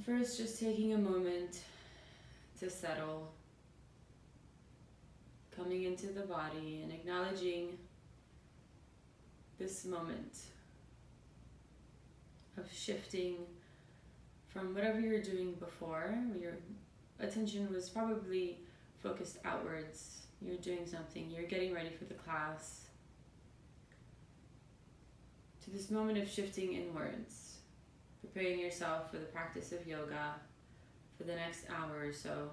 first, just taking a moment to settle, coming into the body and acknowledging this moment of shifting from whatever you were doing before. Your attention was probably focused outwards. You're doing something, you're getting ready for the class, to this moment of shifting inwards, preparing yourself for the practice of yoga for the next hour or so.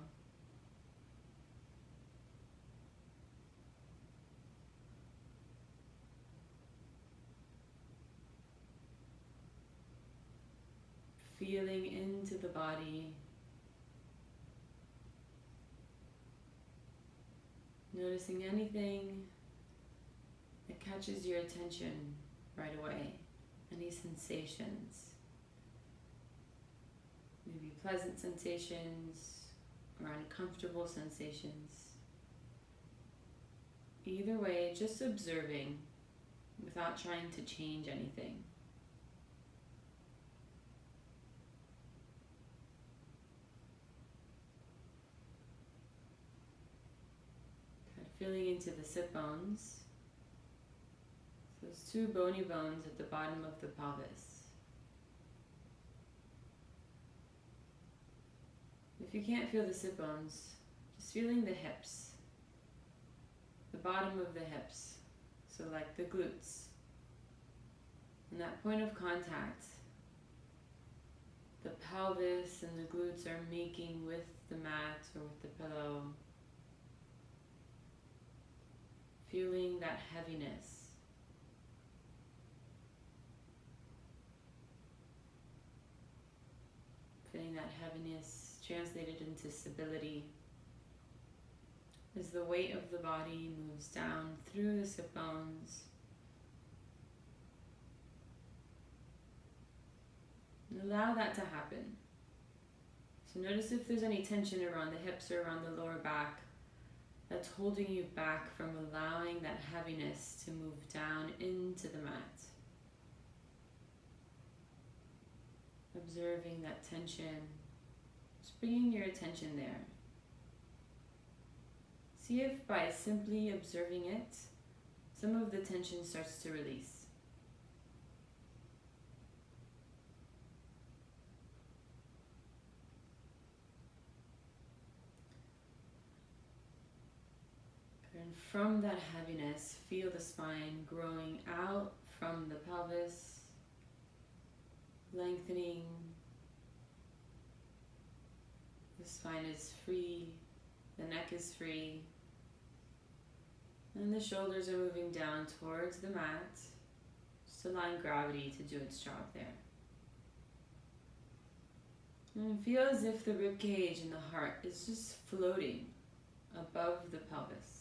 Feeling into the body, noticing anything that catches your attention right away, any sensations, maybe pleasant sensations or uncomfortable sensations. Either way, just observing without trying to change anything. Feeling into the sit bones, those two bony bones at the bottom of the pelvis. If you can't feel the sit bones, just feeling the hips, the bottom of the hips, so like the glutes, and that point of contact the pelvis and the glutes are making with the mat or with the pillow. Feeling that heaviness. Feeling that heaviness translated into stability as the weight of the body moves down through the sit bones. And allow that to happen. So notice if there's any tension around the hips or around the lower back that's holding you back from allowing that heaviness to move down into the mat. Observing that tension, just bringing your attention there. See if by simply observing it, some of the tension starts to release. And from that heaviness, feel the spine growing out from the pelvis, lengthening. The spine is free, the neck is free, and the shoulders are moving down towards the mat, just allowing gravity to do its job there. And feel as if the rib cage and the heart is just floating above the pelvis.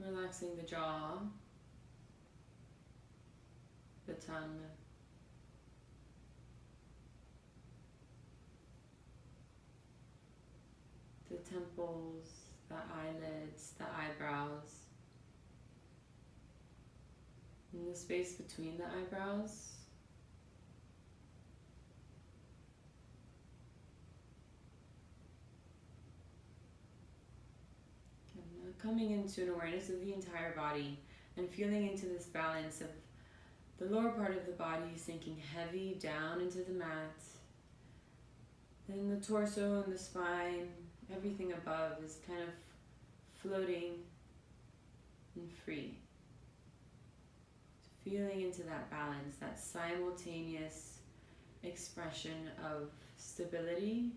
Relaxing the jaw, the tongue, the temples, the eyelids, the eyebrows, and the space between the eyebrows. Coming into an awareness of the entire body and feeling into this balance of the lower part of the body sinking heavy down into the mat. Then the torso and the spine, everything above is kind of floating and free. So feeling into that balance, that simultaneous expression of stability,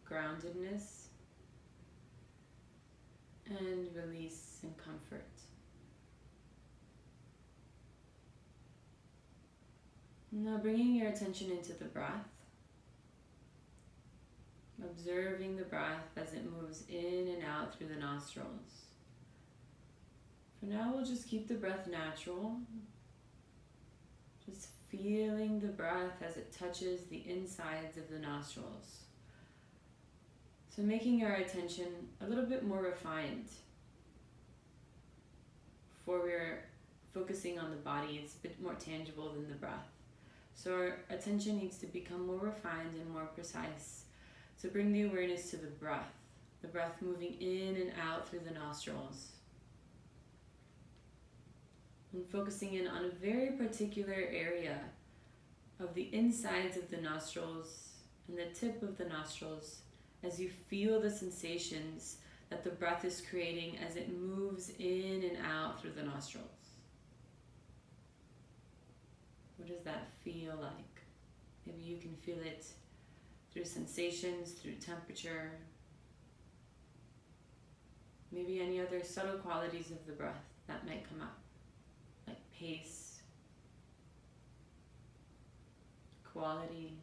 groundedness, and release and comfort. Now bringing your attention into the breath, observing the breath as it moves in and out through the nostrils. For now, we'll just keep the breath natural, just feeling the breath as it touches the insides of the nostrils. So making our attention a little bit more refined. before we're focusing on the body, it's a bit more tangible than the breath. So our attention needs to become more refined and more precise. So bring the awareness to the breath moving in and out through the nostrils. And focusing in on a very particular area of the insides of the nostrils and the tip of the nostrils as you feel the sensations that the breath is creating as it moves in and out through the nostrils. What does that feel like? Maybe you can feel it through sensations, through temperature, maybe any other subtle qualities of the breath that might come up, like pace, quality.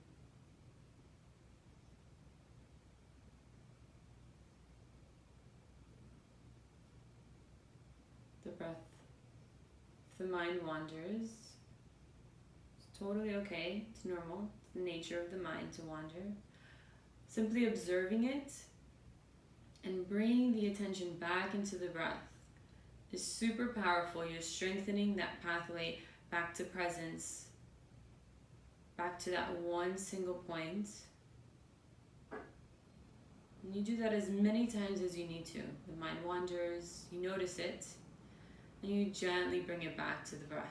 The breath. If the mind wanders, it's totally okay, it's normal, it's the nature of the mind to wander. Simply observing it and bringing the attention back into the breath is super powerful. You're strengthening that pathway back to presence, back to that one single point. And you do that as many times as you need to. The mind wanders, you notice it, and you gently bring it back to the breath.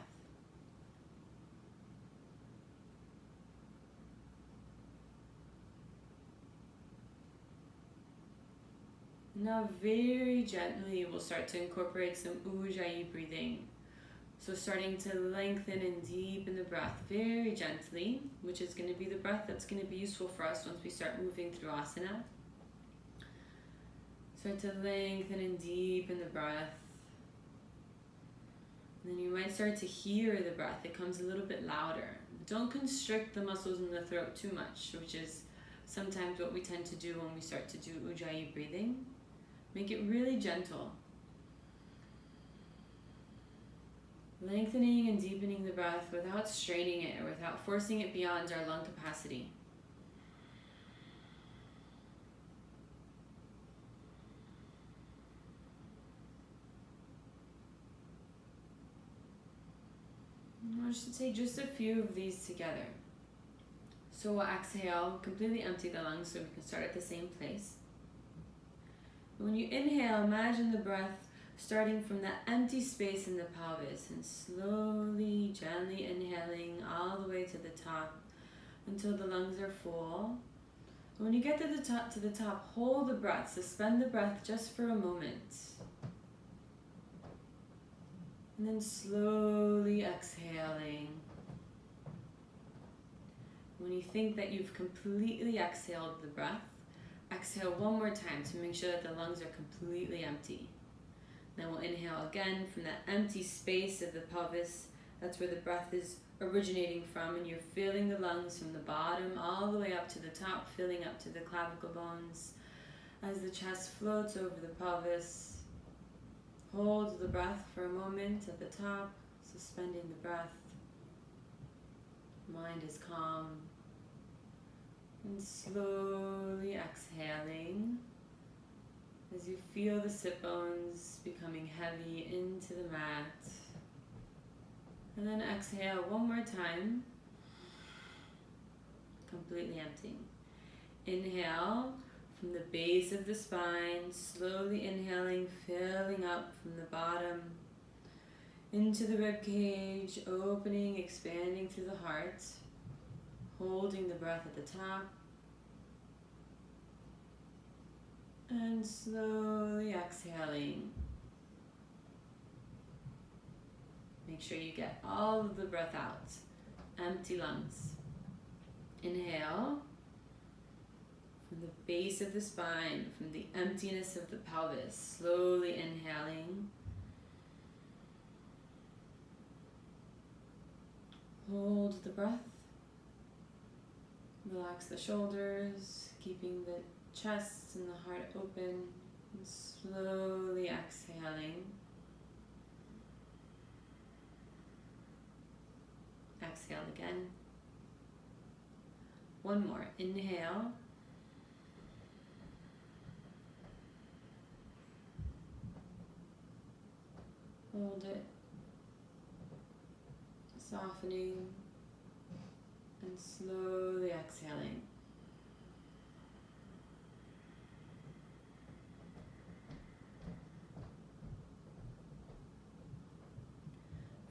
Now very gently we'll start to incorporate some Ujjayi breathing. So starting to lengthen and deepen the breath very gently, which is going to be the breath that's going to be useful for us once we start moving through asana. Start to lengthen and deepen the breath. And then you might start to hear the breath. It comes a little bit louder. Don't constrict the muscles in the throat too much, which is sometimes what we tend to do when we start to do Ujjayi breathing. Make it really gentle. Lengthening and deepening the breath without straining it or without forcing it beyond our lung capacity. I should take just a few of these together. So we'll exhale, completely empty the lungs so we can start at the same place. When you inhale, imagine the breath starting from that empty space in the pelvis and slowly, gently inhaling all the way to the top until the lungs are full. When you get to the top, hold the breath, suspend the breath just for a moment. And then slowly exhaling. When you think that you've completely exhaled the breath, exhale one more time to make sure that the lungs are completely empty. Then we'll inhale again from that empty space of the pelvis. That's where the breath is originating from, and you're filling the lungs from the bottom all the way up to the top, filling up to the clavicle bones. As the chest floats over the pelvis, hold the breath for a moment at the top, suspending the breath. Mind is calm. And slowly exhaling as you feel the sit bones becoming heavy into the mat. And then exhale one more time, completely emptying. Inhale from the base of the spine, slowly inhaling, filling up from the bottom into the rib cage, opening, expanding through the heart. Holding the breath at the top. And slowly exhaling. Make sure you get all of the breath out. Empty lungs. Inhale. From the base of the spine, from the emptiness of the pelvis. Slowly inhaling. Hold the breath. Relax the shoulders, keeping the chest and the heart open, and slowly exhaling. Exhale again. One more. Inhale. Hold. Hold it, softening and slowly exhaling.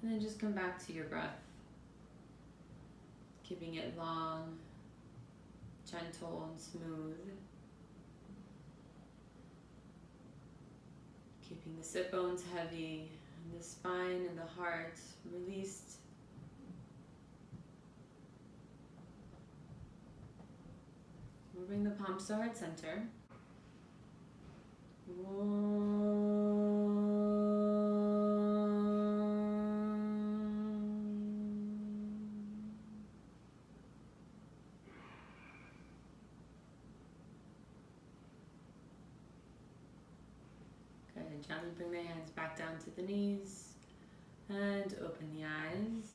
And then just come back to your breath, keeping it long, gentle, and smooth. Keeping the sit bones heavy, and the spine and the heart released. We'll bring the palms to heart center. Good. Gently bring the hands back down to the knees and open the eyes.